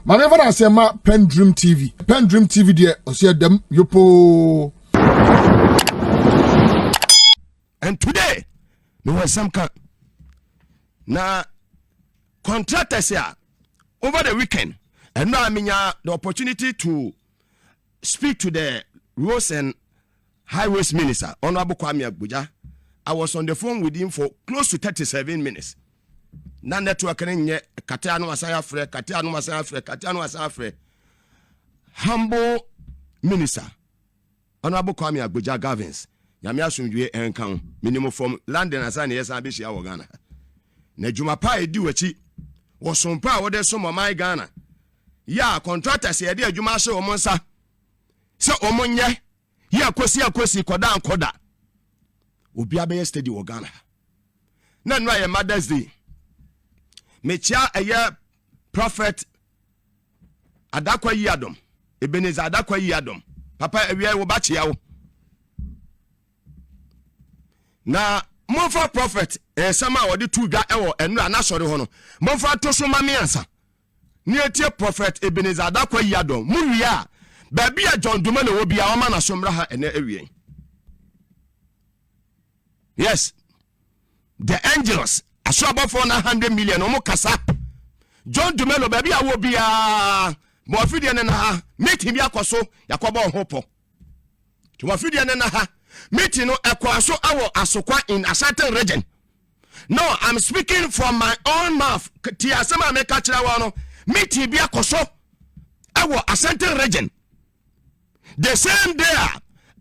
Mame fa na se ma PENDREAM TV. PENDREAM TV de ose dem yopo. And today, no was some kind. Now, contractors here over the weekend, and now I mean the opportunity to speak to the Roads and Highways Minister, Honorable Kwame Abuja. I was on the phone with him for close to 37 minutes. Na network nye katia no asaya frɛ humble minister Honorable Kwame Abuja Gavins nyame asomdwe enkan minimum from London asa na yesa be hia wo Ghana na dwuma pa edi wachi wo sompa wo de so my Ghana ya contractors ye de adwuma hye wo monsa se omonye ya akosi koda obi abeye steady wo Ghana na no ye Mother's Day mechia eye prophet adakwa yi adom Ebenezer adakwa yi adom papa ewie wo ba chia wo na monfa prophet sama wodi tu dwa ewo enu anasori ho no monfa to so mame ansa ne etie prophet Ebenezer adakwa yi adom muwia ba bia John Dumelo wo bia wo ma na somra ha ene ewie. Yes, the angels aso about 400 million omo kasa John Dumelo baby awo bia mo afide ne na ha meeting bi akoso yakoba hopo to mo afide ne na ha meeting no ekwaso awo asokwa in a certain region. No, I'm speaking from my own mouth. Ti asema me ka kira wa no meeting bi akoso awo a certain region. The same day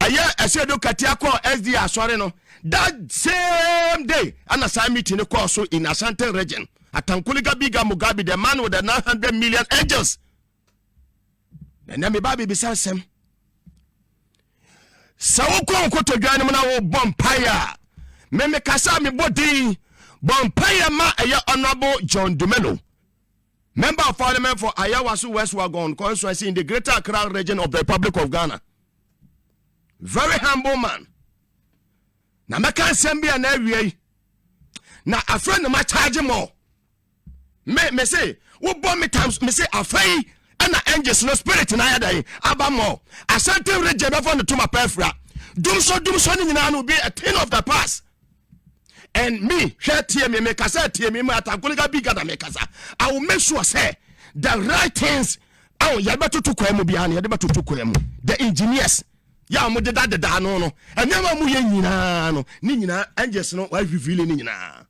aya esedo katia ko SD asore no that same day an assignment in the course in Ashanti region at Tankuliga Biga Mugabe, the man with the 900 million angels. And then me baby besides him. So go to Ganamana Bompire. Meme Kasami body Bompire ma a honorable John Dumelo. Member of Parliament for Ayawasu West Wagon constituency in the Greater Accra region of the Republic of Ghana. Very humble man. Na meka nsembia na awie na afre no ma charge more me say wo bo me times me say afai na angels no spirit na yadai aba more Asante region be for no to ma perfra dum so ni nyina no be a thing of the past. And me hwe tie me kasa tie me ma atankoliga biga na me kasa I will make sure say the right things yalba to kwemu bia na yadba to kwemu the engineers ya mo de da no no enema mu ye nyina no ni nyina angels no why reveal ni nyina.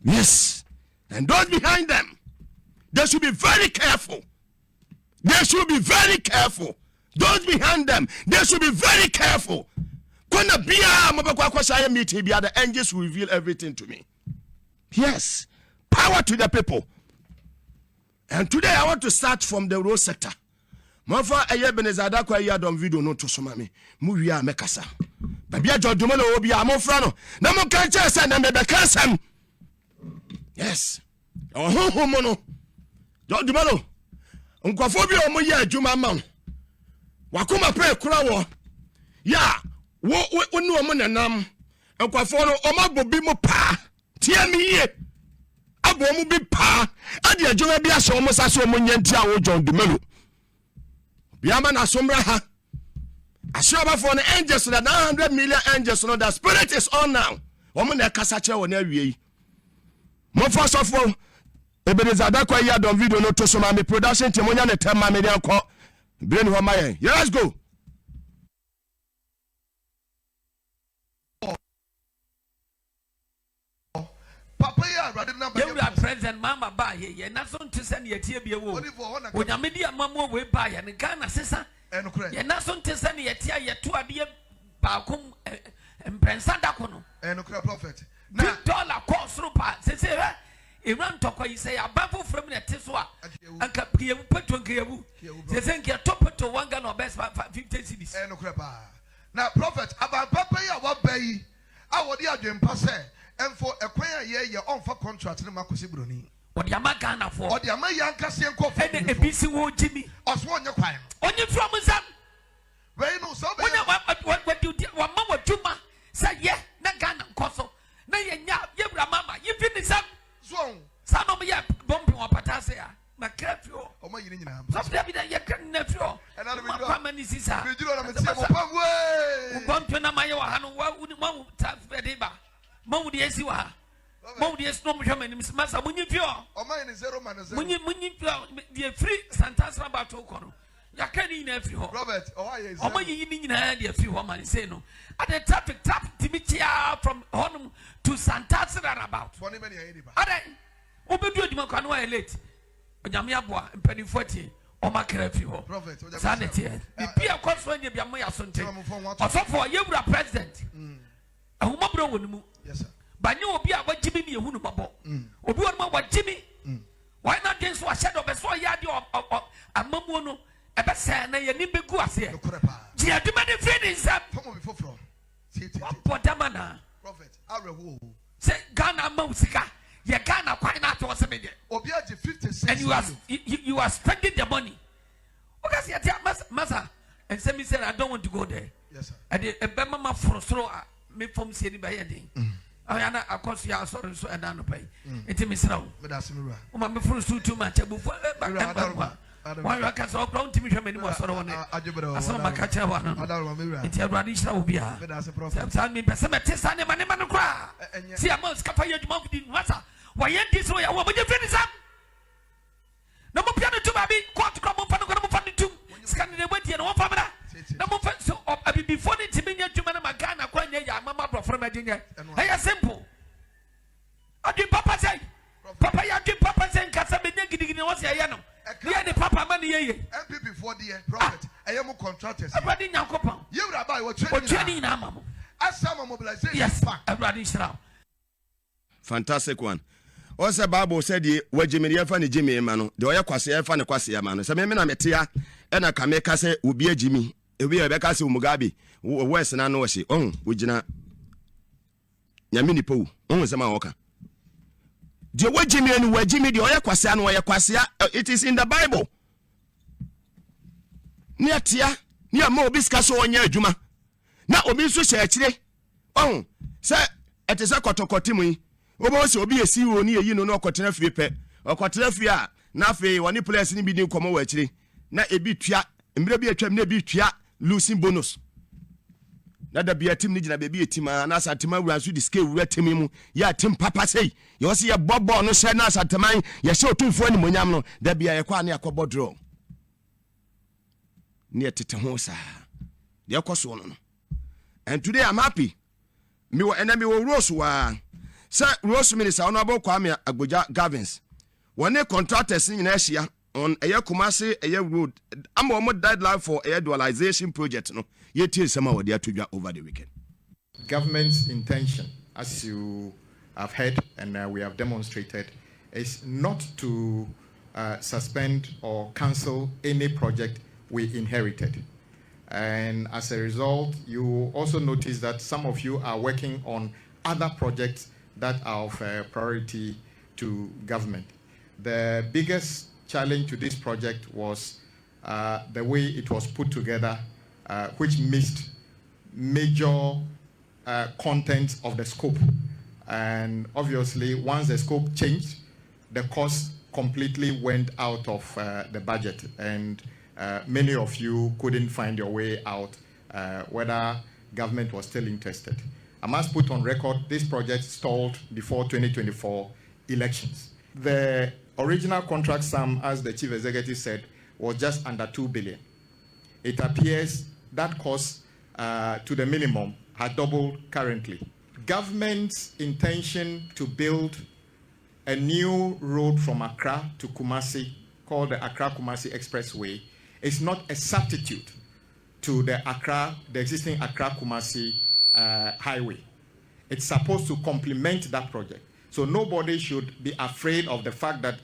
Yes, and those behind them they should be very careful. Those behind them they should be very careful. Kona bia mo be kwa sha meeting bia the angels will reveal everything to me. Yes, power to the people. And today I want to start from the road sector. Mofa Ebenezer adakwa yi adom video no to so mame mu wia mekasa babia jodumelo obi a mofra no na mo kan che se na me be kansam. Yes, oh no jodumelo nkofo bi o mo ye adwuma ma wakoma pe kura wo ya wo ni o mo nanam nkofo no o mabobi mo pa tie mi ye abo mo bi pa ade adwuma bi aso mo saso mo nyanti a wo jodumelo Biama na somra ha. Ashoba for the angels, the 900 million angels, no, the spirit is on now. Woman na kasache won awie. Mo first of all, Ebenezer adakwa yi adom video no to so ma me production team onya na tema me dey ko. Brain ho mayen. Yeah, let's go. Papa ya rather number. You are president mama ba ye na so nte se na yetie bie wo. Onya me dia mama we ba ya ne Ghana sesa. Ye na so nte se na yetie yeto ade ba kom emprensa da ko no. Enokra prophet. Na $1 cost ro pa se Iran toko yi say abafo from na te so a anka priemu peto nkayebu. Se nke top to one Ghana best 50 cedis. Enokra pa. Na prophet aba papa ya wa ba yi a wodi adwempa se and for a queer year on for contract in Marcus Bruni. What the Amagana for? What the Amayan Cassian Coffee and a BC Wo Jimmy or Swan your crime. On your from his son. Very no, so what you did, one mama Juma said, yeah, Nagana Cosso. Nay, Yabra Mama, you finish up. Son of me, bumping or patasia, my curfew. Sɔfo David a yɛka ne nafiri hɔ. Kwama ne sisa. Ubɔnto na ma yɛ wɔ ha no wa ta fɛde ba. Ma wo de esi wɔ ha. Ma wo de esi no mo hwɛ m'anim masa munyi fi hɔ. Munyi fi hɔ de free Santasra ba to kɔ no. Yɛka ne nyinaa firi hɔ. Robert, ɔmo yiyi ne nyinaa de afiri hɔ ma ne sei no. At the traffic timi tia from hɔnom to Santasra about. Adai. Obedu adwuma kwa no wa late. Onyame aboa mpanimfoɔ tie ɔma kra fi hɔ saa ne tie bibi akɔso anya bia mo ya so nte ɔsɔfo yɛwura president ahomabro wɔ ne mu banye obi a wagyimi ne ehunu mabɔ obi wɔ no wagyimi why not den so ahyɛ do bɛso yɛ ade amamuo no ɛbɛsɛ na yɛ ni begu aseɛ gye adwuma ne firi ne nsam wapɔ na prophet arewo sɛ Ghana ma wo sika yɛ Ghana kwan na to wɔsɛ me de 56 and you are spending the money. Okay, masa, and Sammy said, I don't want to go there. Yes, sir. And the Bema for me from City by ending. I am a course, ya sorry, so and I pay. It's a misrow. But that's me. My fruit too much. Why you can't so grown to me from any more sort of I saw my catcher one. It's a radish will be a sometimes me, but some test on the money man cry. See, I must cover your mouth in water. Why ain't this way? I want to finish up. No more piano to baby, quite come up and go for the two. Scanning the way and one family. No more so I be before the Timina to Manamagana, Quanya, Mamma from Virginia. Hey, simple. I do Papa say, Papa, you do Papa saying Casamina getting in what's Yano. Here the Papa money, NPP for the prophet. I am a contractors. I'm ready now, Copa. You rabbi, what training now, as some mobilization. Yes, I'm ready now. Fantastic one. Also Bible said the wajimini yafa ni Jimmy emano de oya kwase yafa ne kwase emano se me na metia e na ka me ka se obi ajimi ebi e be ka se Mugabe wes na no wo hye wogina nyame ni powu se ma woka de wajimi anu wajimi de oya kwase anu oya kwase it is in the Bible ni atia ni ama obi ska so onya adwuma na obi so hye akire se etese kotokoti yi obo se obi esi wo ni eyi no na okotena fie pe okotena fie a na afi woni place ni bi ni komo wa akire na ebi tua mbre bi atwam na ebi tua losing bonus na da bia tim ni gina bebi etima na asatema wura so di scale wura temi mu ya tim papa sei ye o se ye bobo no hye na asateman ye hye otumfo ani monyam no da bia ye kwa na yakobo draw ni etete ho sa de yakoso no and today I'm happy me wo enemy wo rose wa Sir Rose Minister Honorable Kwame Agboja Gavins. One contractors in Asia on a Kumasi a road. I'm almost deadline for a dualization project. No, yet is some of the to over the weekend. Government's intention, as you have heard and we have demonstrated, is not to suspend or cancel any project we inherited. And as a result, you also notice that some of you are working on other projects that are of priority to government. The biggest challenge to this project was the way it was put together, which missed major contents of the scope. And obviously, once the scope changed, the cost completely went out of the budget. And many of you couldn't find your way out whether government was still interested. I must put on record, this project stalled before 2024 elections. The original contract sum, as the chief executive said, was just under 2 billion. It appears that cost to the minimum had doubled currently. Government's intention to build a new road from Accra to Kumasi, called the Accra-Kumasi Expressway, is not a substitute to the existing Accra-Kumasi highway. It's supposed to complement that project. So nobody should be afraid of the fact that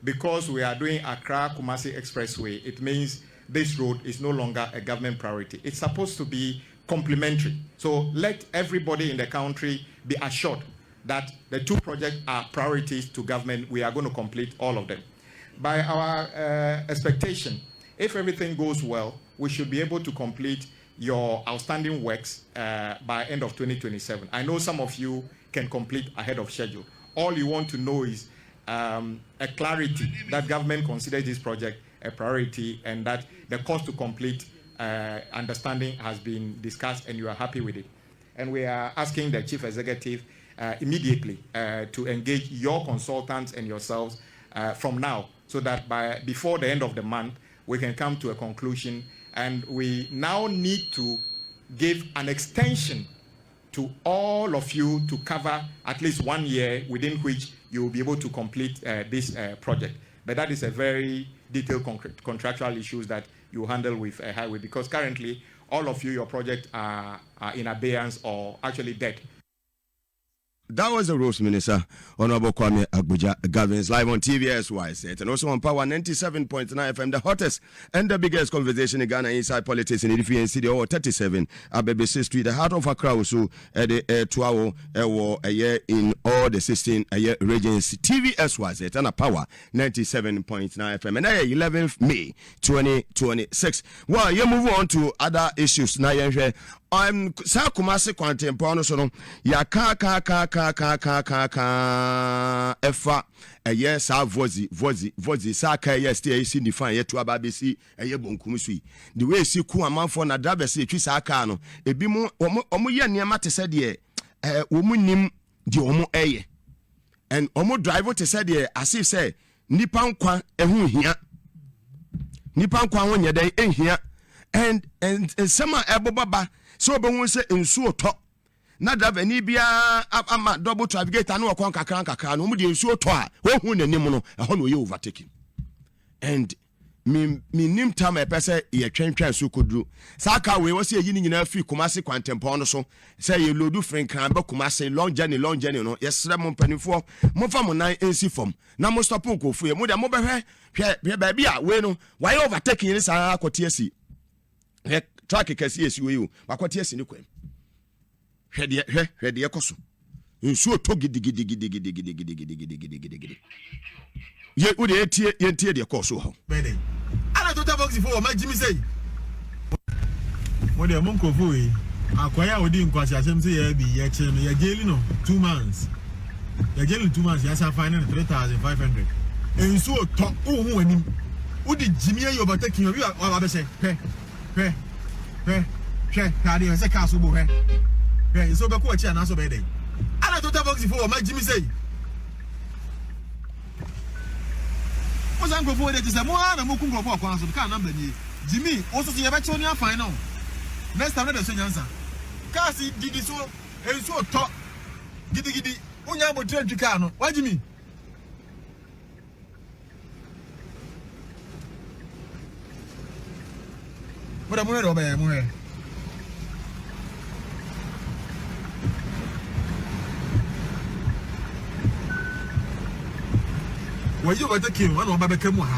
because we are doing Accra-Kumasi Expressway, it means this road is no longer a government priority. It's supposed to be complementary. So let everybody in the country be assured that the two projects are priorities to government. We are going to complete all of them. By our expectation, if everything goes well, we should be able to complete your outstanding works by end of 2027. I know some of you can complete ahead of schedule. All you want to know is a clarity that government considers this project a priority and that the cost to complete understanding has been discussed and you are happy with it. And we are asking the Chief Executive immediately to engage your consultants and yourselves from now, so that before the end of the month, we can come to a conclusion. And we now need to give an extension to all of you to cover at least 1 year within which you will be able to complete this project. But that is a very detailed contractual issues that you handle with Highway, because currently all of you, your projects are in abeyance or actually dead. That was the Rose Minister, Honorable Kwame Abuja, governs live on TVSY set, and also on Power 97.9 FM, the hottest and the biggest conversation in Ghana inside politics in the city, or 37, Abebisi Street, the heart of Accra, so at the 12 a year in all the 16 a year regions, TVSY set, and a Power 97.9 FM, and 11th May 2026. Well, you move on to other issues now. I'm Sakumasi Quantempono Sono ya ka efa yes vozi saka yes stay see define yet to ababesi eye bonkum sui the way see ku amanfo na dabese etwi saka no ebi mu omo ye niam te se de omo nim de omo eye and omo drive te se de asif say nipa nkwa ehu hia nipa nkwa ho nyedai ehia and sama ebobaba so be won say ensu oto na driver ni bia ama double trafficator na okon kakran no mu de ensu oto a wo hu nanim no eho no ye overtaking and me nim time e pese ye twentwan so koduru saka we wo say yi ni nyina fi Kumasi Kwantempɔn no so say ye lodu frinkran ba Kumasi long journey no yesre mo mpanifo mo fa mo nan ensi fom na mo stop ko fu ye mo de mo behwe hwe ba bia we no why overtaking ni sa akote asi track kesi esi we you akote asi ni kwam hwede ekoso nsu oto gidigidi ye wo de ye de ekoso ho bene ana to ta box for ma jimi say mo de mo nkofu yi akwaya odi nkwasi asem say ya bi ye chim ya jeli no 2 months ya jeli 2 months ya sa fine 3,500 ensu oto ohun anim odi jimi ye overtaking obi abese hwe kadi se ka so bo hwe so be ko achi ana so be dey ana to ta box for ma jimi say o san go for dey say mo ana mo kun go for akwan so ka number ni jimi o so ye be che oni afan no next time na so nyansa ka si didi so enso to gidi onya mo tire twika no wa jimi mo da mo re oba mo he when you better came one of my became one.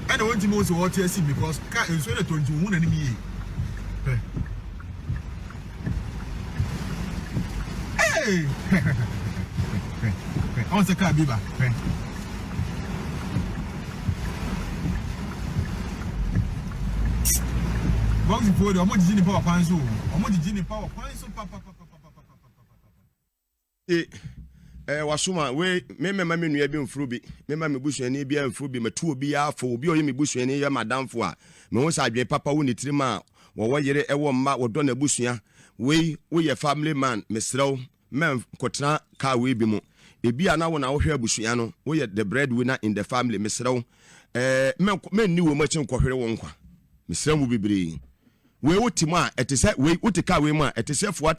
I don't want to move to what you see because car is really 21 and me. Hey, on the car, Biba. Box for the Omodi Gini Power Panzo, Omodi Gini Power Panzo, papa. Wasuma we mema menua bi mfuru bi mema mebusuani bi amfuru bi metu obi afo obi oye mebusuani ya madamfo a me ho sa adwen papa wo ne tirima wo yere ewo mma wo do na busua we ye family man mesrew men kotena ka we bi mu ebi ana wo na wo hwe abusua no wo ye the breadwinner in the family mesrew men ni wo machi nkwohwere wo nkwa mesrew mu bibiri we wotima etese we wotika we mu etese full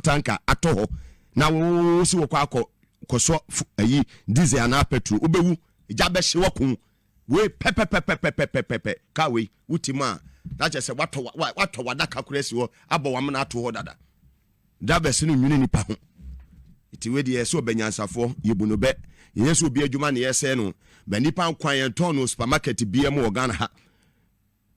tanka atoho na wo si wo kwa koso ayi diesel na petrol obewu ja be hye wakun we pepe ka we wutima that just say wato wadaka kuresi wo abo wam na ato ho dada da be se no nwini nipa ho iti we de so benyansafo yebuno be yeso obi adwuma ne yese no be nipa nkwan ye ton no supermarket bia mo Ghana ha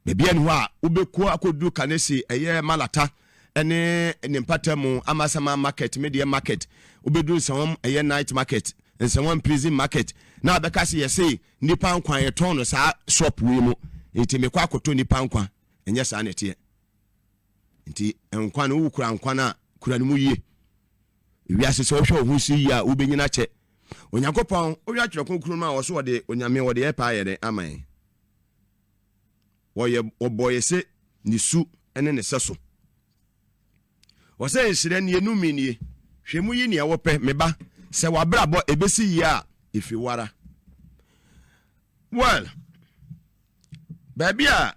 be bia ni ho a obeku akodu kanesi eye malata ene mpatamu amasama market media market obedu sawam eye night market nsawam prison market na abekase yese nipa nkwan yeton no sa shop we mu enti mekwa akoto nipa nkwan enye sa netie enti nkwan no wukura nkwan a kura no mu yie wiase so hwe ohun si ya ubenyina che Onyankopon o wi atwere konkron ma wo so wo de onyame wo de epa ye de aman wo ye oboyese ni su ene ne seso wo se nsire ne enumi nie hwemu yi ne wo pe meba se wabrabo ebesi yi a efiwara well baby a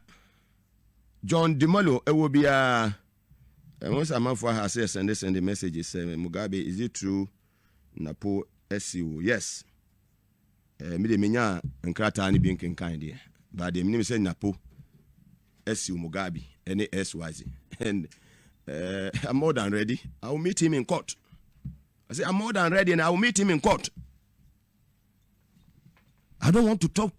John Dimolo ewo bia once a man for her say send the messages say Mugabe is it true napo SEO yes me de menya nkrata ni bi nkenkan de but dem ni me say napo SEO Mugabe any SYZ and I'm more than ready. I will meet him in court. I say I'm more than ready and I will meet him in court. I don't want to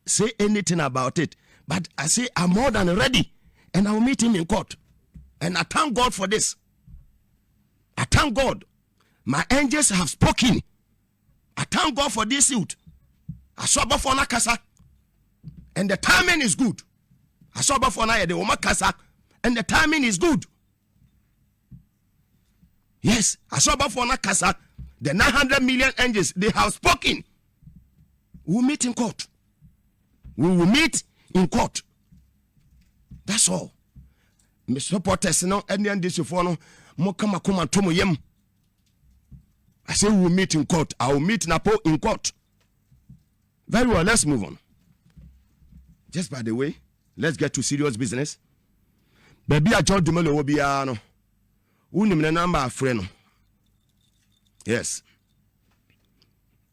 say anything about it, but I say I'm more than ready and I will meet him in court. And I thank God for this. I thank God. My angels have spoken. I thank God for this suit. I saw before Nakasa. And the timing is good. I saw before Naya the Omakasa. And the timing is good. Yes, I saw before Nakasa. The 900 million angels, they have spoken. We will meet in court. We will meet in court. That's all. Me supporters no NDC for no mo kama kuma tomo yem. I say we will meet in court. I will meet Napo in court. Very well, let's move on. Just by the way, let's get to serious business. Baby a John Dumelo will be no. Unim na number of friend. Yes.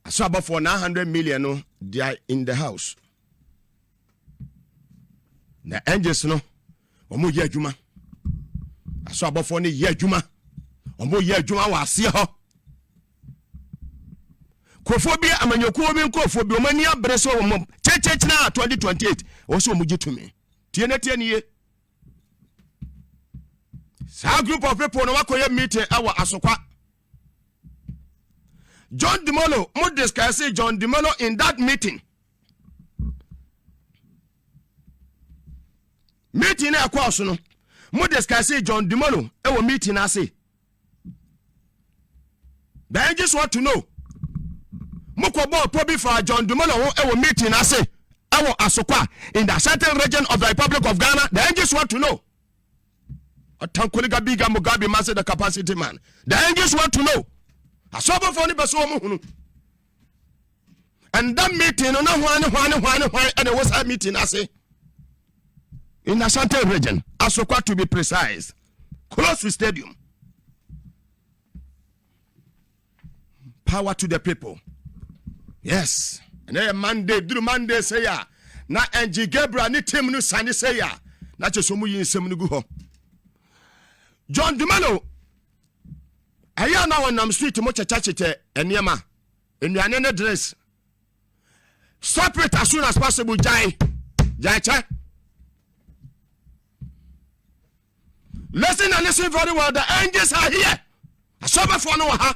I saw about for 900 million no, they are in the house. The angels no. Omo ye adwuma. I saw about for ne ye adwuma. Omo ye adwuma wa ase ho. Kofobia amanyokuo bi nkofobia omani abreso omo. Cheche na 2028. Oso omuji to me. Tie ne ye. Sa group of people no wakoye meeting awa asokwa. John Dimolo, mo discuss John Dimolo in that meeting. Meeting na kwa so no. Mo discuss John Dimolo e wo meeting ase. They just want to know. Mo ko bo probi for John Dimolo e wo meeting ase. Awo asokwa in the certain region of the Republic of Ghana. They just want to know. Atankuliga biga Mugabe man say the capacity man. The angels want to know. Asobo for ni beso mo hunu. And that meeting no hwan and it was a meeting I say in the certain region, Asokwa to be precise, close to stadium. Power to the people. Yes. And then Monday say ya. Na NG Gabriel ni team no sani say ya. Na chesomu yin sem no gu ho. John Dumelo aya na wonam street mo chechachete eniema enuane ne dress. Stop it as soon as possible, Jai. Listen and listen very well. The angels are here. I saw before no ha.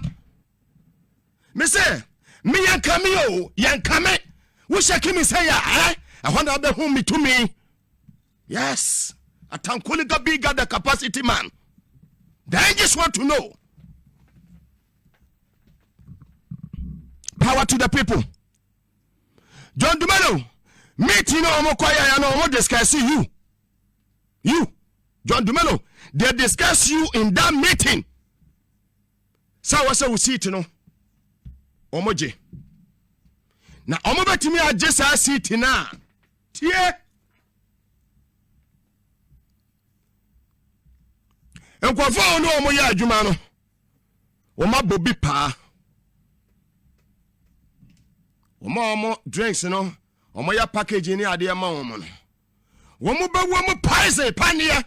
Me say, me yan cameo, yan kame. We shall me say ya. I wonder the whom me to me. Yes. I thank Kuliga bigger the capacity man. The angels want to know. Power to the people. John Dumelo, meeting no more quiet no more discuss you. John Dumelo, they discuss you in that meeting. So what's we see to know? Omoje. Na omo betimi agesa seat na. Tie. Enkwafo no omo ya adwuma no. Oma bobi pa. Omo drinks no. Omo ya package ni ade ma omo no. Womo be womo paise pania.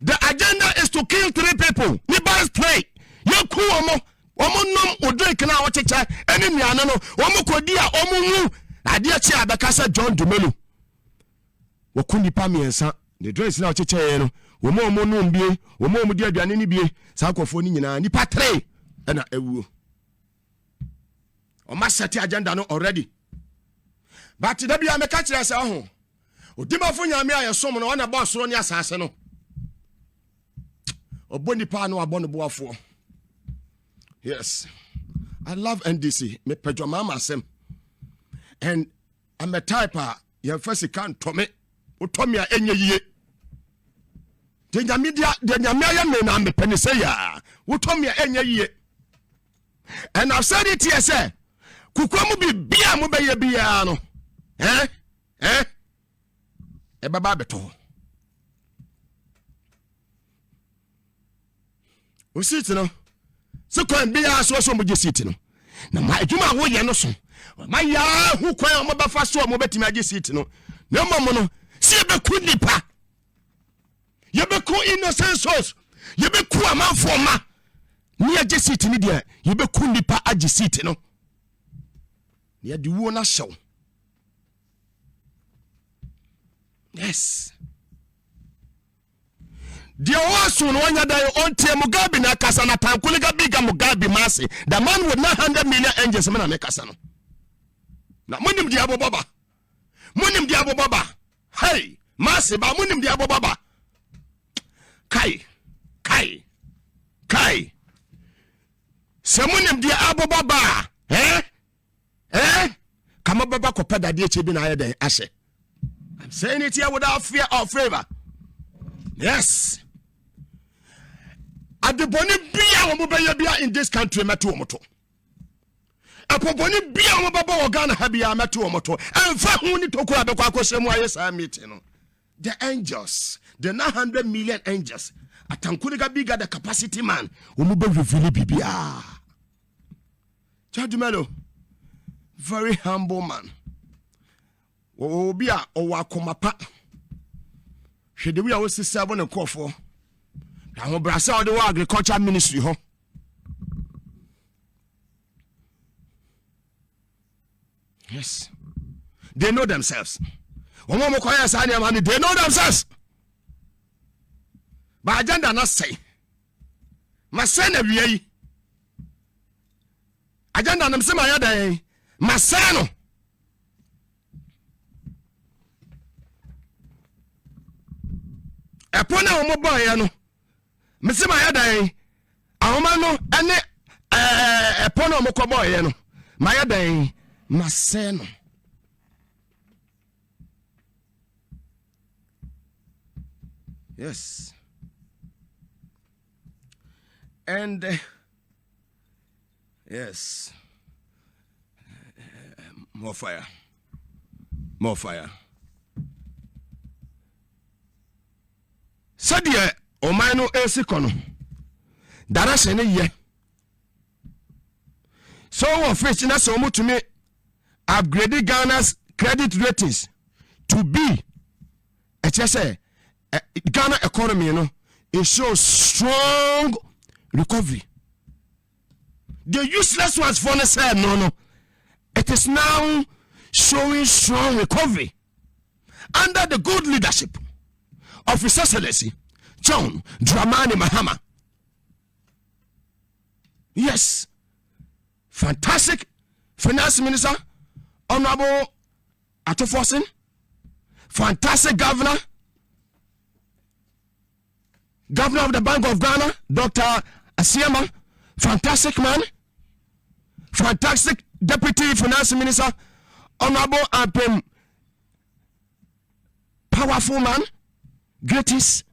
The agenda is to kill 3 people. Ni bas play. Yaku omo nom o drink na wo checha eni nuana no. Omo kodi a omo hu. Ade a chi abekasa John Dumelo. Wakuni pa miensa. The drinks na wo checha ye no. Womo nom bie, womo di aduane ni bie. Sa akofo ni nyina nipa 3 na ewuo. Oma set agenda no already. But da bia me ka kire se ho. Odimafo nyame ayesom no na bo soro ni asase no. Oboni pa no abono boafo. Yes. I love NDC. Me pejo mama sem. And I'm a type you first can't to me. Utomia enye ye. The Nyamia me na me penise ya. Utomia enye ye. And I've said it here, say. Kukwamu bi bia mo be ye bia no. E baba beto. O sit no. So kwan bia so mo je sit no. Na ma adwuma wo ye no so. Ma ya hu kwan mo ba fa so mo betimi age sit no. Na mo no, si e be ku nipa. Ye be ku innocent souls. Ye be ku amanfo ma. Ni age sit ni de, ye be ku nipa age sit no. Ni ade wo na hyew. Yes. The one no wanya dai ontie Mugabe na kasa na tankuliga biga Mugabe masi. The man with 900 million angels me na me kasa no. Na munim dia baba. Munim dia baba. Hey, masi ba munim dia baba. Kai. Se munim dia ababa. Kama baba ko peda de eche bi na ayede ashe. I'm saying it here without fear or favor. Yes. Adeboni bia wo be bia in this country meto omoto. Apoboni bia wo baba wo Ghana ha bia meto omoto. Emfa hu ni toku abekwa akosemu ayesa meeting no. The angels, the 900 million angels, atankuniga bigger the capacity man, wo be reveal bibia. Judge very humble man. Obia o wakomapa. Hwede wi a wo sisa bo ne kofo. Na ho brasa o de wa agriculture ministry ho. Yes. They know themselves. Omo mo koya sa na man, they know themselves. Ba agenda na say. Ma say na wiei. Agenda na msema ya dan. Ma say no. Epona omo boy no. Mesema ya dan. Ahoma no ene epona omo ko boy no. Ma ya dan ma say no. Yes. And yes. More fire. More fire. Sadia omano esikono. Dara sene ye. So we face na so to me upgrade Ghana's credit ratings to B. Say Ghana economy, you know, it shows strong recovery. The useless ones for said no. It is now showing strong recovery under the good leadership of His Excellency John Dramani Mahama. Yes, fantastic finance minister, Honorable Atoforsen, fantastic governor of the Bank of Ghana, Dr. Asiama, fantastic man, fantastic deputy finance minister, honorable and powerful man, greatest.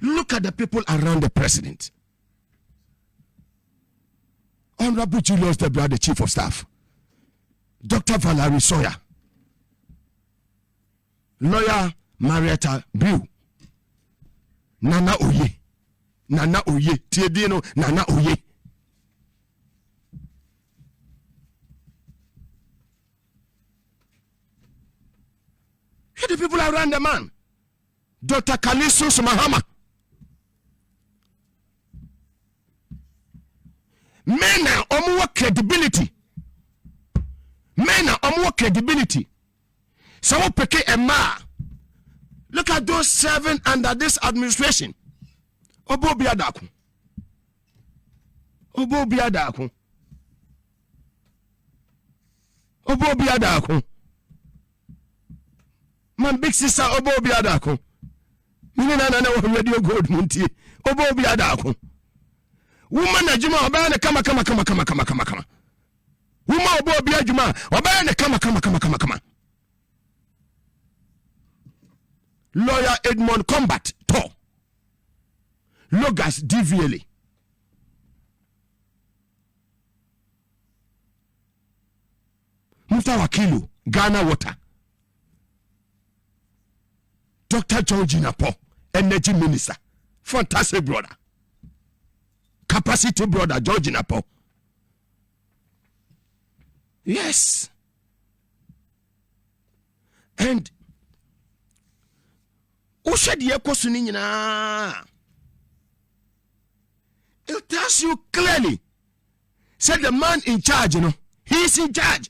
Look at the people around the president. Honorable Julius Debra, the chief of staff, Dr. Valerie Sawyer, lawyer Marietta Bill, Nana Oye, Tiedino, Nana Oye. Here the people around the man. Dr. Kalisus Mahama. Men are more credibility. So peke ema. Look at those serving under this administration. Obo biadaku. Man big sister Obo biadaku. Mini na radio gold munti. Obo biadaku. woman adwuma obaya ne kama woman obo obi adwuma obaya ne kama. Lawyer Edmond Combat to Logas DVLA. Muta Wakilu Ghana Water. Dr. John Jinapo, Energy Minister. Fantastic brother. Capacity brother, George Jinapo. Yes. And it tells you clearly. Said the man in charge, he's in charge.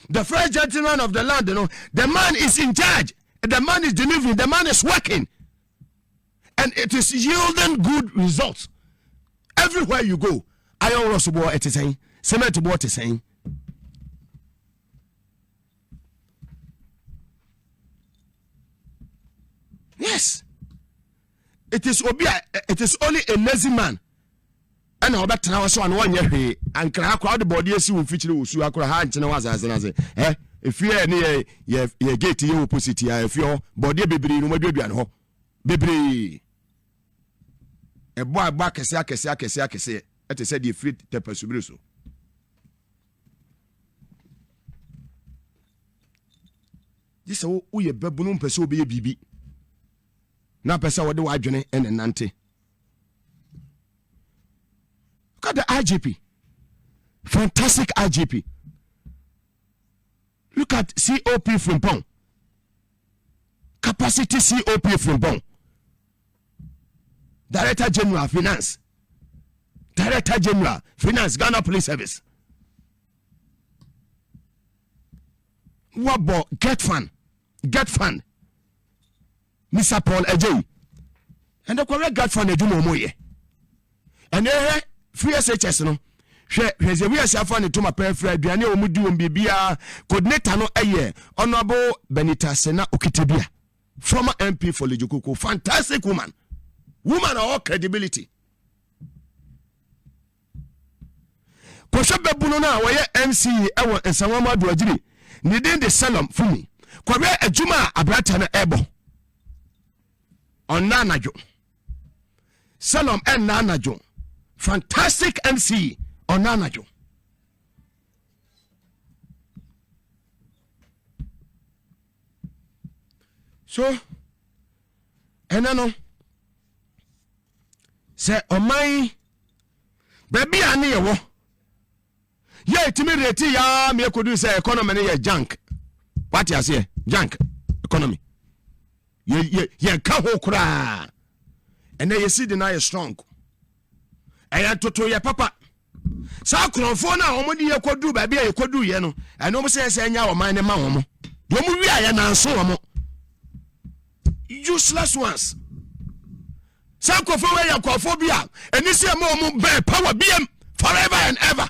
The first gentleman of the land, the man is in charge. The man is delivering. The man is working. And it is yielding good results. Everywhere you go, iron rust board it is saying, cement board is saying. Yes. It is only a lazy man. And I bet now so on 1 year and crowd the body see will feature you are hand to if you are near your gate you opposite if your body baby no baby and ho baby a boy back say it said you free the persuasion. This is who you babunum person be bibi. Na person what the wadwene and nante. Look at the IGP. Fantastic IGP. Look at COP from Pong. Capacity COP from Pong. Director General Finance. Director General Finance, Ghana Police Service. What about Get Fund? Mr. Paul Ejay. And the correct Get Fund Ejumo Moye. And there free SHS no. Hweze we asafa ne to ma pefra aduane omudi ombibia coordinator no eye honorable Benita Sena Okitebia, former MP for Lejukuku. Fantastic woman of all credibility. Kosha bebuno na waye MC ewo ensanwama duagiri ni den de Salom fumi kwabe adwuma abrata na ebo onanajo Salom en nanajo. Fantastic MC onanajo. So enano se omai baby ani yewo ye timidity ya me kodu say economy ne ye junk. What you say? Junk economy. Ye ka ho kura. And then you see the na strong. Eya toto ye papa. Sa kronfo na omodi ye kodu baby ye kodu ye no. Eno mo say enya wo man ne ma wo mo. Do mo wi aye na nso wo mo. Useless ones. Sa kofo we ya kofo bia eni se mo be power biem forever and ever.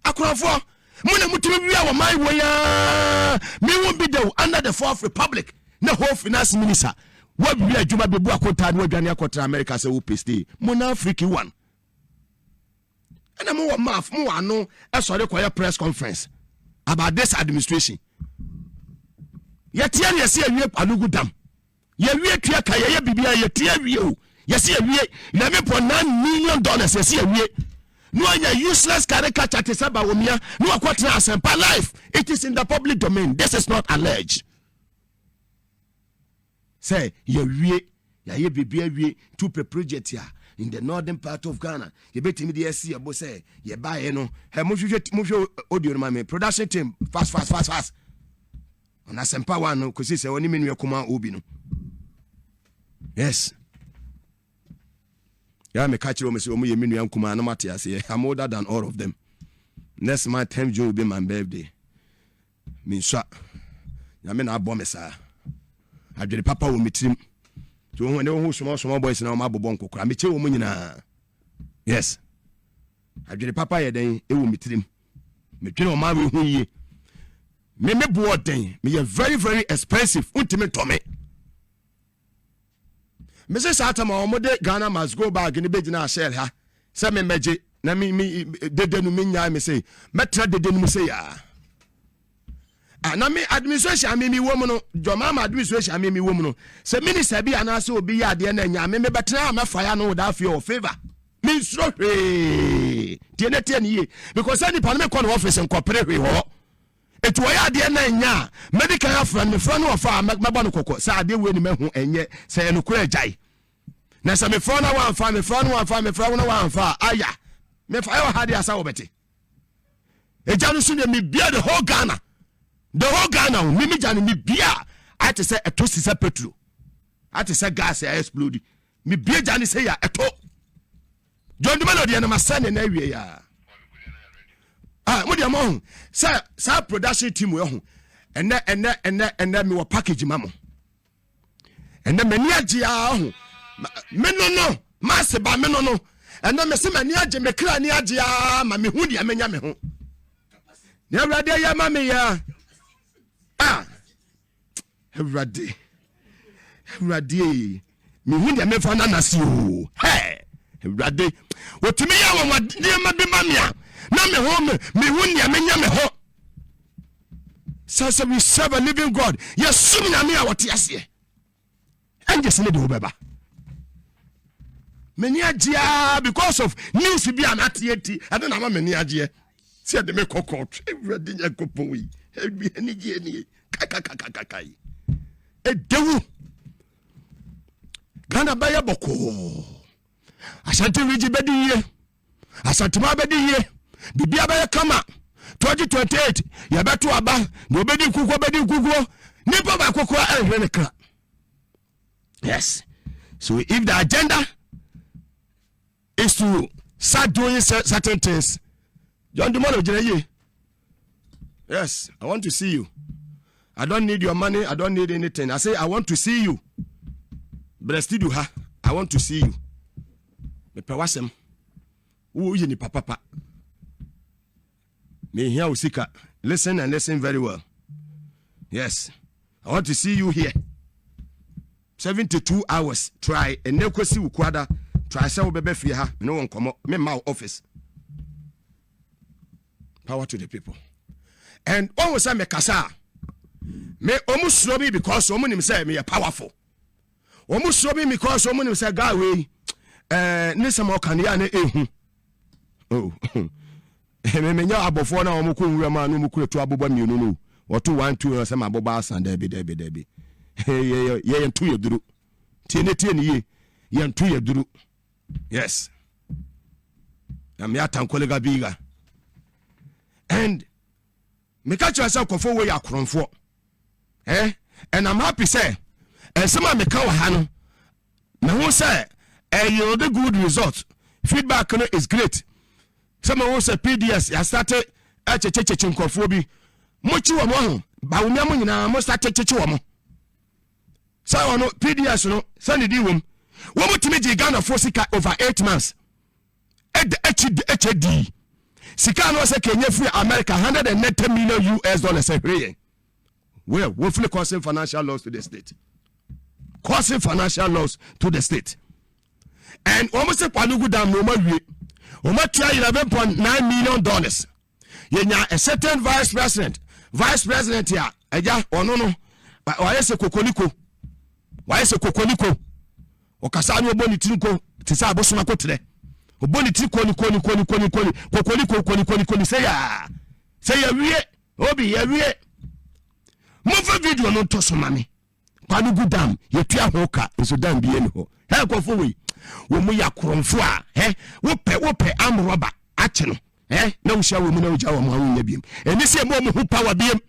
Akrofo muna mutumi bia wo man wo ya me won't be there under the Fourth Republic na whole finance minister. What be adwuma bebu akota na adwane akota America say wo peste mona Africa one. And I'm more math more no sorry kwa press conference about this administration. Yetia ye say awie alugu dam. Ye wie tua ka ye bibia ye tia wie o. Ye say awie $11.9 million ye say awie. No anya useless caricature to saba womia no akwatra asempa life. It is in the public domain. This is not alleged. Say ye wie ya ye bibia wie two project here in the northern part of Ghana. Ye betimi dey see abo say ye buy no. He mo hwe audio no ma production team fast. On asempa one no kosi say oni menu yakoma obi no. Yes. Yeah, me catch you me say omo ye menu yankuma no mate ase. I'm older than all of them. Next month time June will be my birthday. Me sha. Ya me na abo me sa. Adwere papa wo mitrim. So when they who small boys na ma bobon kokora me che wo nyina. Yes. Adwere papa ye den e wo mitrim. Me twere o ma we hu yi. Me board den me very very expensive ultimate to me. Mrs. Atama omode Ghana must go back in the bejina shell ha. Say me meje na me dede no me nya me say metra dede no say ya. Na me administration me wo no joma ma administration me wo no say minister bi anase obi ya de na nya me betra me fire no da fe o favor me so hwe tie na tie ni because any pan me call office nkopere hwe ho etu ya de na nya medical afran me fra no ofa me ba no kokko say ade we ni me hu enye say no kura jai na say me fra na wan fa me fra no wan fa me fra no wan fa aya me fa yo hade asa wo beti eja no so me bia the whole Ghana me jani me bia I to say a toast is a petrol I to say gas explode me bia jani say ya eto John the melody and my son and area ya mo dia mo say production team we ho and then me wo package mamo and then many agia ho me no masse ba me no and then me say many agia me kra ni agia ma me hu dia menya me ho ne awrade ya ma me ya Everybody me hu dia me fa na nasi o everybody wotimi ya wa dia ma bi ma mia na me ho me hu dia me nya me ho so we serve a living God yes sum na me a wote ase and just need obeba many agia because of news bi am atieti I don't know many agia see de me kokot everybody nya kopon wi ebi ani gie ni kai edewu Ghana baya boko Asante riji bedi ye Asante ma bedi ye bibia baya kama 2028 ya betu aba no bedi kuko nipa ba kokko ehweneka. Yes, so if the agenda is to start doing certain things, John Dumalo Jiraye, yes, I want to see you. I don't need your money. I don't need anything. I say, I want to see you. But I still do ha. I want to see you. Me pewasem. Who you ni papa? Me here usika. Listen and listen very well. Yes. I want to see you here. 72 hours. Try. And ne kwesi ukwada. Try say obebe fie ha. Me no won komo. Me ma office. Power to the people. And one was me kasa. Me almost slow me because someone say me powerful. Almost slow me because someone say guy we nisa mo kan ya na ehu. Oh. Me nya abofo na omuko nwura ma no muko to aboba mienu no. Woto 1 2 say ma aboba asan da bi. Ye yentu yeduru. Tie ni ye. Yentu yeduru. Yes. Am ya tankolega biga. And me catch yourself kofo we akronfo. And I'm happy say some me ka wa ha no me who say you the good result feedback no is great. Some who say PDS ya started checheche nkofo bi mo chi wo mo ho ba wo miam nyina mo start checheche wo mo say ono PDS no send di wom wo mo timi ji Ghana for sika over 8 months HD sika no say Kenya free America $190 million every. Well, woefully causing financial loss to the state. Causing financial loss to the state. And almost a panugu dam no more try $11.9 million. Yenya a certain vice president here. Eja no. Why is a kokoniko? Okasani oboni tinko tisa abosuma ko tire. Oboni tinko ni kokoniko say ya wie obi ya wie. Move video no to so mame. Panugu dam yetua hoka so dam bie ni ho. He kofo we. Wo mu yakromfo a wo pe amroba ache no. Na wo hia wo mu na wo ja wo ma wo nya biem. Eni se mo hu power biem.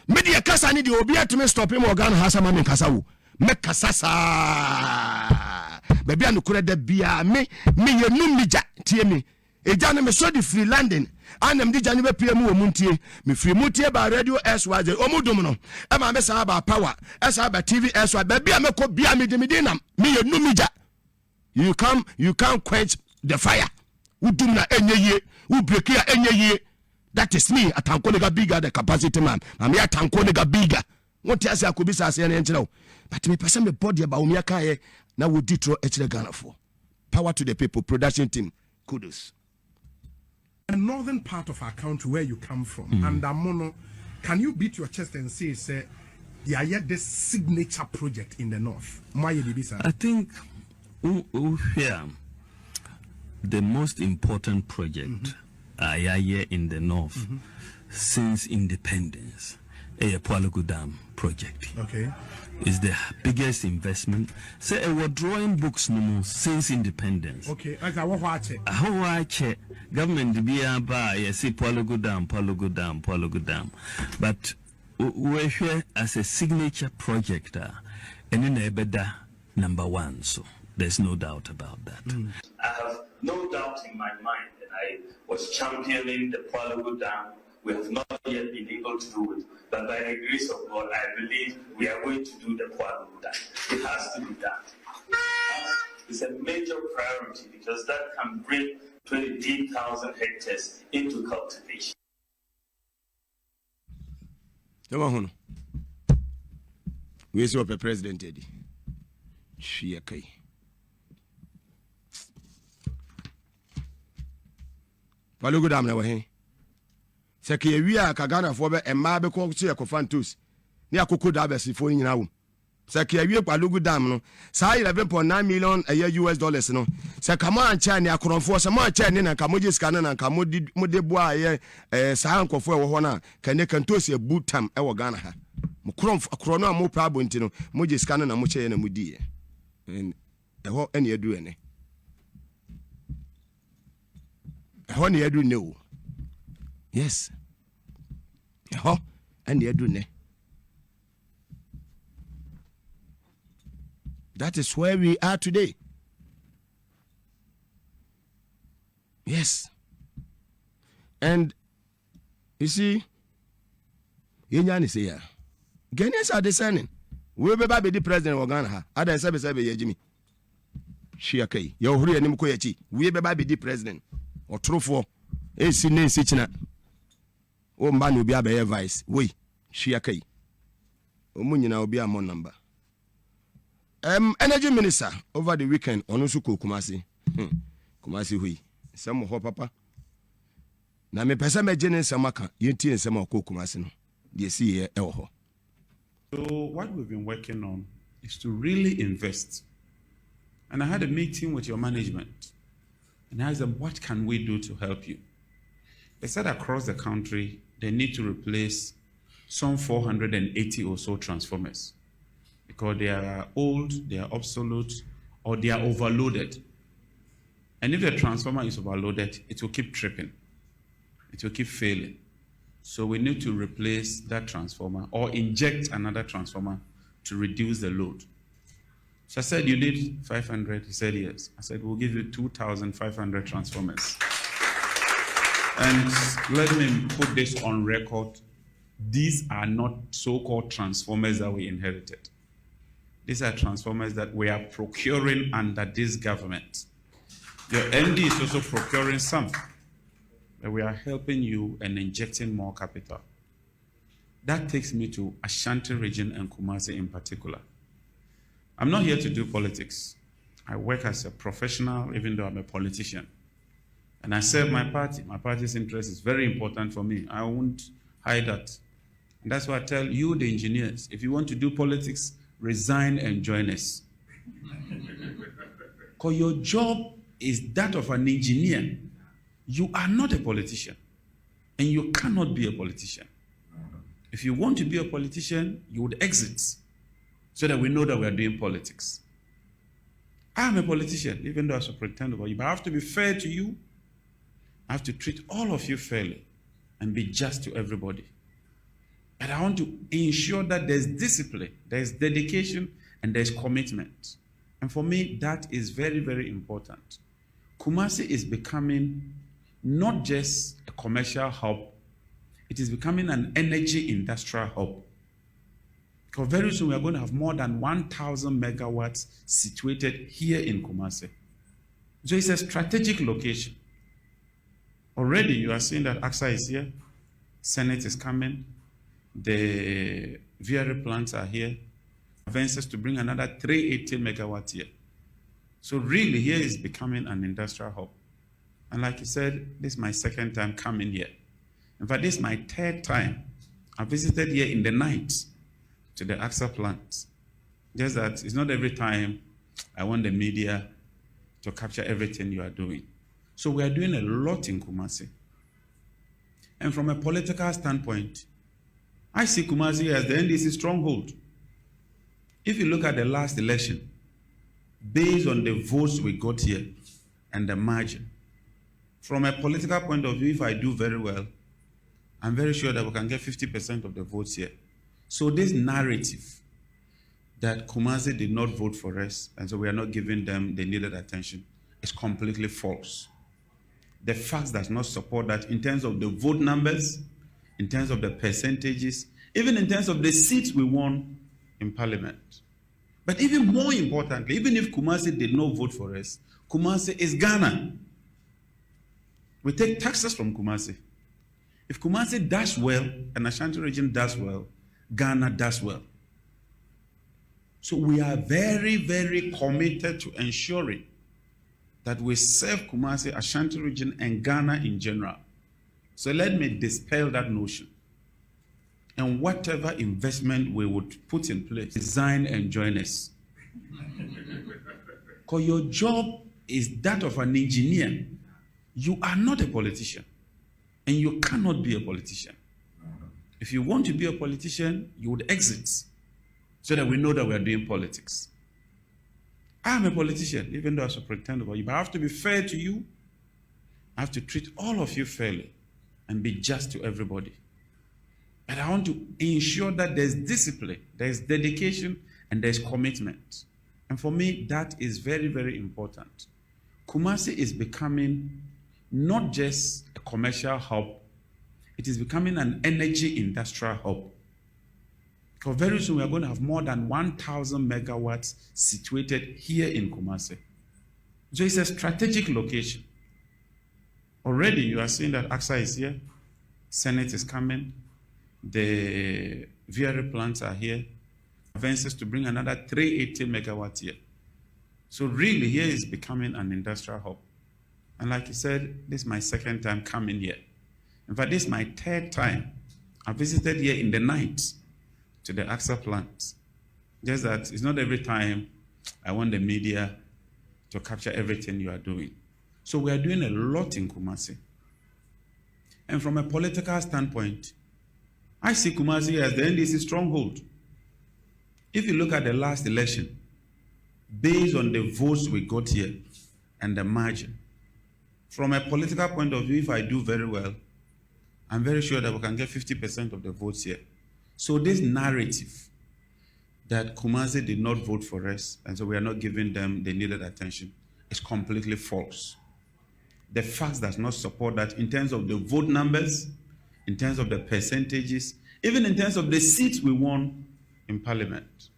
Media kasa ni de obi atime stop him organ hasa mame kasa wo. Me kasa sa. Baby anukure da bia me ye numija tie me. Eja no me so di free landing. Anem di jani be pie mu wo muntie me free mutie ba radio SYZ omudum no e ma me sa ba power esa ba TV SYZ ba bia me ko bia me de nam me ye numija. You can't quench the fire. Udum na enyeye u break ya enyeye. That is me atankolega bigger the capacity man. Am ya atankolega bigger. What else akobisa ase na enchira. But me person me body ba omi aka ye Now we detro echere Ghana for. Power to the people, production team. Kudos. The northern part of our country where you come from, and Amono, can you beat your chest and say, they are yet this signature project in the north? I think here the most important project here in the north since independence, a Pualugu Dam project. Okay. Is the biggest investment. Say we're drawing books no more since independence. Okay, as I watch it. How I check government be by yes, Pualugu Dam. But we're here as a signature project, and in Ebeda #1. So there's no doubt about that. I have no doubt in my mind that I was championing the Pualugu Dam. We have not yet been able to do it, but by the grace of God, I believe we are going to do the Pualugu Dam. It has to be done. It's a major priority because that can bring 20,000 hectares into cultivation. We saw the president Eddie. She okay. Pualugu Dam na wahe. Seke wi a Kagana for be emma be ko so ekofantos ni akoko da besi fo nyina wo seke wi Pualugu Dam no sa 11.9 million US dollars no se kama ancha ni akoronfo se mo ancha ni na kamoje sika na kamo de bo aye sa ankofo e wo ho na kane kantos e butam e wo Ghana ha mo koronfo akoro no mo pa bonti no moje sika na mo che na mo di e ho ene edu ene ho ne edu ne o. Yes. And you do ne. That is where we are today. Yes. And you see, Yenyan is here. Ghanaians are discerning. We be the president of Ghana. Ada sebe ye Jimmy. She okay. Yo huri anim ko yachi. We be the president. Or true for. Esi ne sichina. O mba no bi abaye vice we hwia kai omunyina obi amon number energy minister over the weekend onu su ko Kumasi hui sem ho papa na me pese me gene sem aka yenti ensem ko Kumasi no de si e ho. So what we've been working on is to really invest, and I had a meeting with your management and I asked them, what can we do to help you? They said across the country, they need to replace some 480 or so transformers because they are old, they are obsolete, or they are overloaded. And if the transformer is overloaded, it will keep tripping. It will keep failing. So we need to replace that transformer or inject another transformer to reduce the load. So I said, you need 500? He said, yes. I said, we'll give you 2,500 transformers. And let me put this on record. These are not so-called transformers that we inherited. These are transformers that we are procuring under this government. Your ND is also procuring some. But we are helping you and injecting more capital. That takes me to Ashanti region and Kumasi in particular. I'm not here to do politics. I work as a professional, even though I'm a politician. And I serve my party. My party's interest is very important for me. I won't hide that. And that's why I tell you, the engineers, if you want to do politics, resign and join us. Because your job is that of an engineer. You are not a politician. And you cannot be a politician. If you want to be a politician, you would exit so that we know that we are doing politics. I am a politician, even though I pretend about you, but I have to be fair to you. I have to treat all of you fairly and be just to everybody. But I want to ensure that there's discipline, there's dedication, and there's commitment. And for me, that is very, very important. Kumasi is becoming not just a commercial hub, it is becoming an energy industrial hub. Because very soon we are going to have more than 1,000 megawatts situated here in Kumasi. So it's a strategic location. Already you are seeing that AXA is here, Senate is coming, the VRA plants are here, advances to bring another 380 megawatts here. So really, here is becoming an industrial hub. And like you said, this is my second time coming here. In fact, this is my third time. I visited here in the night to the AXA plant. Just that it's not every time I want the media to capture everything you are doing. So we are doing a lot in Kumasi. And from a political standpoint, I see Kumasi as the NDC stronghold. If you look at the last election, based on the votes we got here and the margin, from a political point of view, if I do very well, I'm very sure that we can get 50% of the votes here. So this narrative that Kumasi did not vote for us, and so we are not giving them the needed attention, is completely false. The facts does not support that in terms of the vote numbers, in terms of the percentages, even in terms of the seats we won in parliament. But even more importantly, even if Kumasi did not vote for us, Kumasi is Ghana. We take taxes from Kumasi. If Kumasi does well and Ashanti region does well, Ghana does well. So we are very, very committed to ensuring that we serve Kumasi, Ashanti region, and Ghana in general. So let me dispel that notion. And whatever investment we would put in place, design and join us. Because your job is that of an engineer. You are not a politician. And you cannot be a politician. If you want to be a politician, you would exit so that we know that we are doing politics. I am a politician, even though I pretend about you, but I have to be fair to you. I have to treat all of you fairly and be just to everybody. But I want to ensure that there's discipline, there's dedication, and there's commitment. And for me, that is very, very important. Kumasi is becoming not just a commercial hub, it is becoming an energy industrial hub. Because very soon we are going to have more than 1,000 megawatts situated here in Kumasi. So it's a strategic location. Already you are seeing that AXA is here, Senate is coming, the VRE plants are here, advances to bring another 380 megawatts here. So really here is becoming an industrial hub. And like you said, this is my second time coming here. In fact, this is my third time. I visited here in the night to the AXA plant. Just that it's not every time I want the media to capture everything you are doing. So we are doing a lot in Kumasi. And from a political standpoint, I see Kumasi as the NDC stronghold. If you look at the last election, based on the votes we got here and the margin, from a political point of view, if I do very well, I'm very sure that we can get 50% of the votes here. So this narrative that Kumasi did not vote for us, and so we are not giving them the needed attention, is completely false. The facts does not support that in terms of the vote numbers, in terms of the percentages, even in terms of the seats we won in parliament.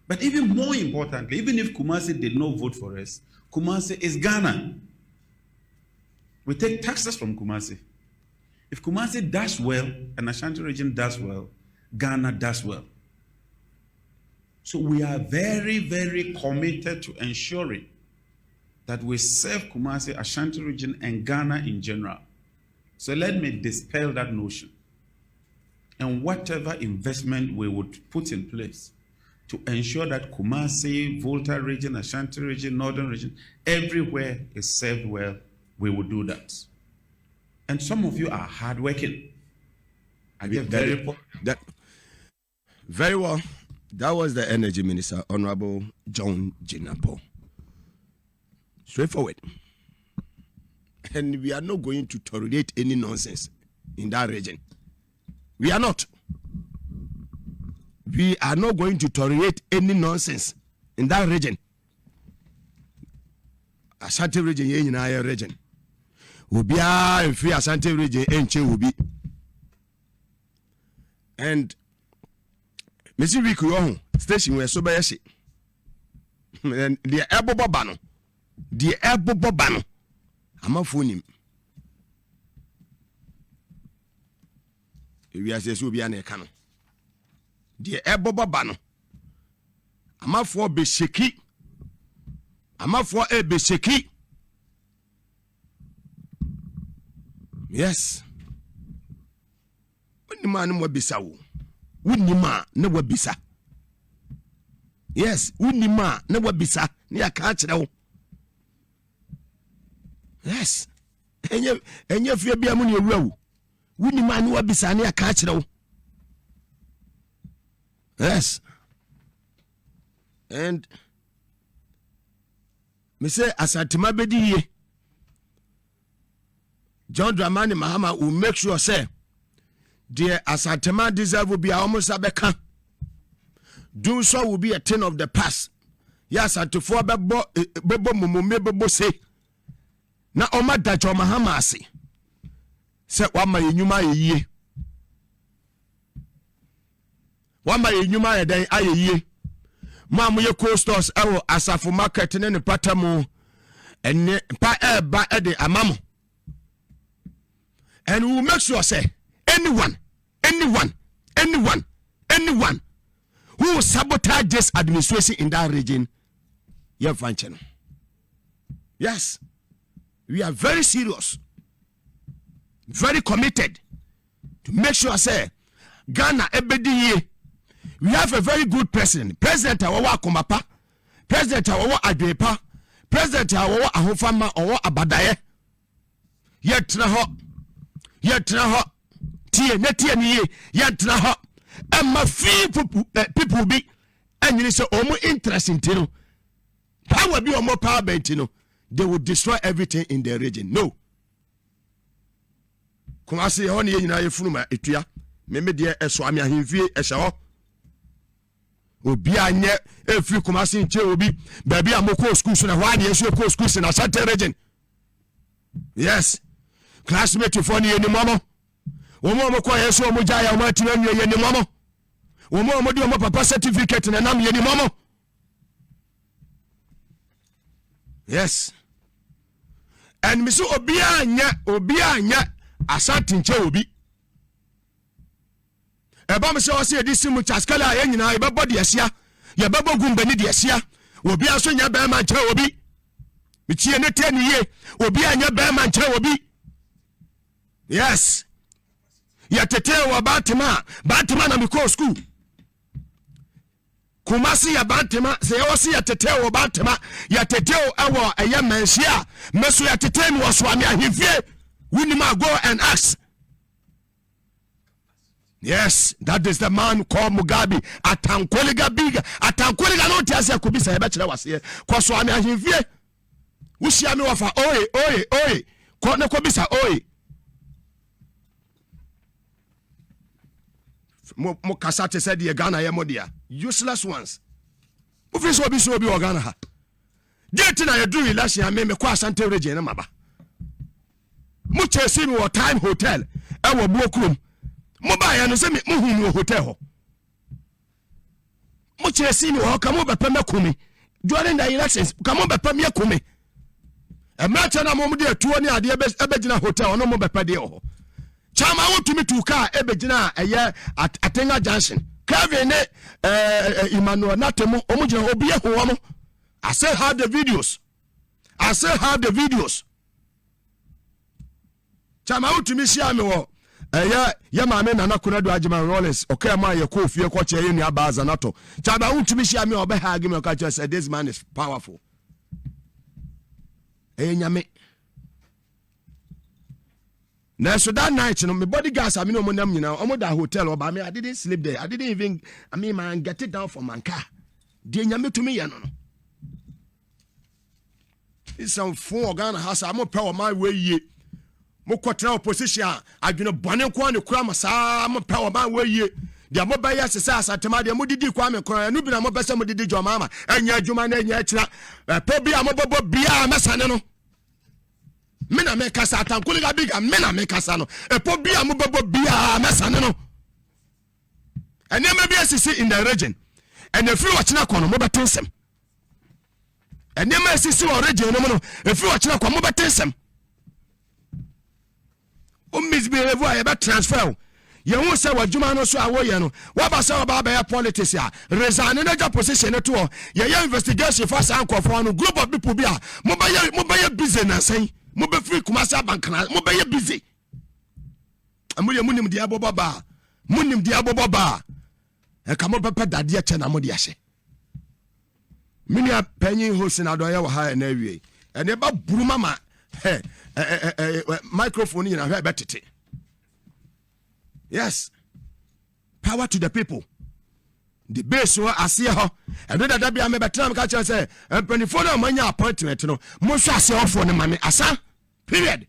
But even more importantly, even if Kumasi did not vote for us, Kumasi is Ghana. We take taxes from Kumasi. If Kumasi does well and Ashanti region does well, Ghana does well. So we are very, very committed to ensuring that we serve Kumasi, Ashanti region, and Ghana in general. So let me dispel that notion. And whatever investment we would put in place to ensure that Kumasi, Volta region, Ashanti region, Northern region, everywhere is served well, we will do that. And some of you are hardworking. I get very well. That was the Energy Minister, Honorable John Jinapo. Straightforward. And we are not going to tolerate any nonsense in that region. We are not. We are not going to tolerate any nonsense in that region. Ashanti region, ye region. Ubia and free Ashanti region, enche ubi. And Mr. Riku station where so by and the Ebobo Bano. The Ebobo Bano. I'm a phone. We are saying be an econo. The Ebobo Bano. I'm a for be shaky. amafo ebesheki. Yes. Unima no wabisa wo. Unima na wabisa. Yes, unima na wabisa ni aka kire wo. Yes. Enye fie bia mu ne ewura wo. Unima na wabisa ni aka kire wo. Yes. And me say asantima bedi ye. John Dramani Mahama will make sure say the asantima deserve will be almost a beka. Do so will be a thing of the past. Yes, and to for bebo mumumebo say. Na oma dacho Mahama say. Say wama yenyuma ye. Wama yenyuma ye den aye ye. Mamu ye co-stores ewo asafo market ne patamu ene pa ba de amamo. And we will make sure say anyone who will sabotage this administration in that region, you have function. Yes, we are very serious, very committed to make sure say Ghana ebedi. We have a very good president. President Awawa Kumapa, President Awawa Adwepa, President Awawa Ahofama Awa Abadaye. Yet na ho, tie ni yet na ho. And my few people be, and you say, omo interest in Tino. Power be or more power bentino. They will destroy everything in their region. No. Kumasi honey yina yefuma etua. Meme de eswami ahimfie eshawo. Obi anye efri Kumasi nche obi baby amoko school so na hwa ne yesu ko school na Asante region. Yes. Classmate for ni eni momo. Womo amoko yesu omuja ya omati enu ye ni momo. Womo amodi omo papa certificate na nam ye ni momo. Yes. And miso obi anye Asante nche obi. Eba me se o se edisi mu chaskala ye nyina e bebo de asia ye bebo gumbani de asia obi aso nya ba ma nche obi mitie ne tani ye obi anya ba ma nche obi. Yes, ya tete wa Batima na miko school Kumasi ya Batima se o se ya tete wa Batima ya tete ewo eye mensia meso ya tete mi waswami ahifie wini ma go and ask. Yes, that is the man called Mugabe. Atankoliga biga. Atankoliga no tiase kubisa ebe kire wase. Ko so ami ahimfie. Wushi ami wafa oye. Ko ne ko bisa oye. Mo kasate said ye Ghana ye modia. Useless ones. Office obi so obi Ghana ha. Date na ye do election me ko Asante region na maba. Mo chesi mi wo Time Hotel e wo Buokum. Mobile no se me muhu no hotel ho. Mo chesi ni ho kamo bepa makumi. During the elections kamo bepa me akumi. E match na mo de atuo ni ade ebegina hotel no mo bepa de ho. Chama wotumi tu car ebegina eye Atenga Junction. Kevin Emmanuel Natemo omugina obi ho mo. I still have the videos. Chama wotumi sia me wo ya maame nana kuna do agema Rollins okay ma ye ko fie ko che ye nua baza nato chaba untumi shia me obe ha agema ka che say this man is powerful nyame na so that night no me bodyguards am no mo nam nyina omo da hotel oba me I didn't sleep there. I didn't even man get it down from my car de nyame to me ye no it's some phone organ house am power my way ye mo kwatra opposition adwene bone ko ne kura masa mo pa o man we de mo ba ya sesa asatema de mo didi kwa me kora no bi na mo bese mo didi joma ama anya adwuma na anya akira po bi amobobo bia mesane no me na me kasa atankuli ga biga me na me kasa no po bi amobobo bia mesane no ene me bi asisi in the region and if you watch na kono mo betensem ene me asisi o region no mo no if you watch na kono mo betensem misbehave I transfer ye hu se wadwuma no so awo ye no wa ba se oba ba politics a resign no ja position no to ye investigation for san kofo no group of people bi a mo ba ye busy na sen mo be free kumasa bankana mo ba ye busy amuye munim dia bobo ba e ka mo pepe dade che na mo de ahye minia panyin host na do ye wa ha na awie ene ba buru mama microphone you na hwe betete. Yes, power to the people. The base wa asie ho eno dada bia me betra me ka che say empanifo na manya appointment no mo so asie ofo ne mame asa period.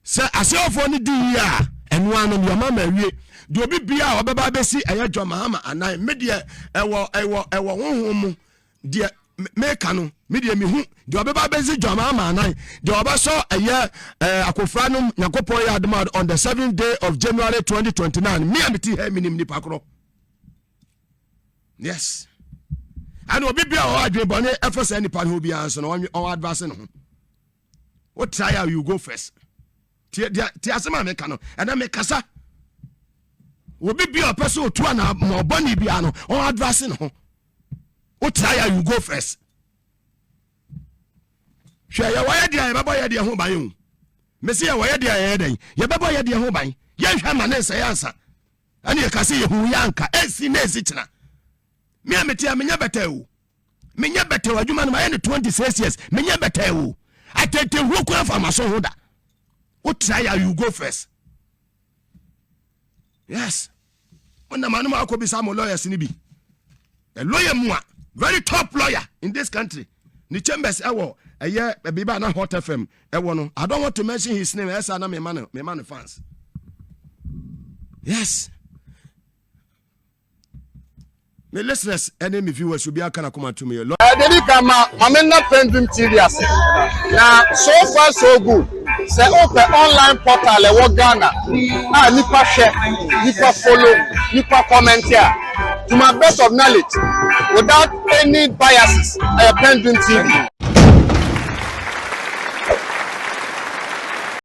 Say asie ofo ne di ya eno anu me mama awie de obi bia obeba besi eye dwamahama anan me de ewo honhom de meka no me de me hu de obeba besi dwamahama anan de obaso eye akofra no yakopon ya admad on the 7th day of January 2029 me amiti he minim ni pakro. Yes, and obi bia o adwe bone efese ni pa no bia anso no on advance no. What try how you go first. Ti asema meka no and na mekasa obi bia opese otu na mo boni bia no on advance no. What try how you go first. Hwe ya waya dia baba ya dia ho ban hu. Mesi ya waya dia ya den. Ya baba ya dia ho ban. Ya hwa ma na nsa ya ansa. Ani ya kase ye hu ya anka. Esi na esi china. Me ametia menya betewu. Menya betewu adwuma no ma ye 26 years. Menya betewu. Atete hu kwa fa maso ho da. What try how you go first. Yes. Ona manu ma akobi some lawyers ni bi. A lawyer mua, very top lawyer in this country. Ni Chambers ewo eye biba na Hot FM ewo no. I don't want to mention his name. Esa na me man fans. Yes. My listeners, enemy viewers should be akana come to me. Dedi kama mamena PENDREAM TV ase. Na so far so good. Say open online portal e wo Ghana. Ah nipa share, nipa follow, nipa comment here. To my best of knowledge, without any biases, PENDREAM TV.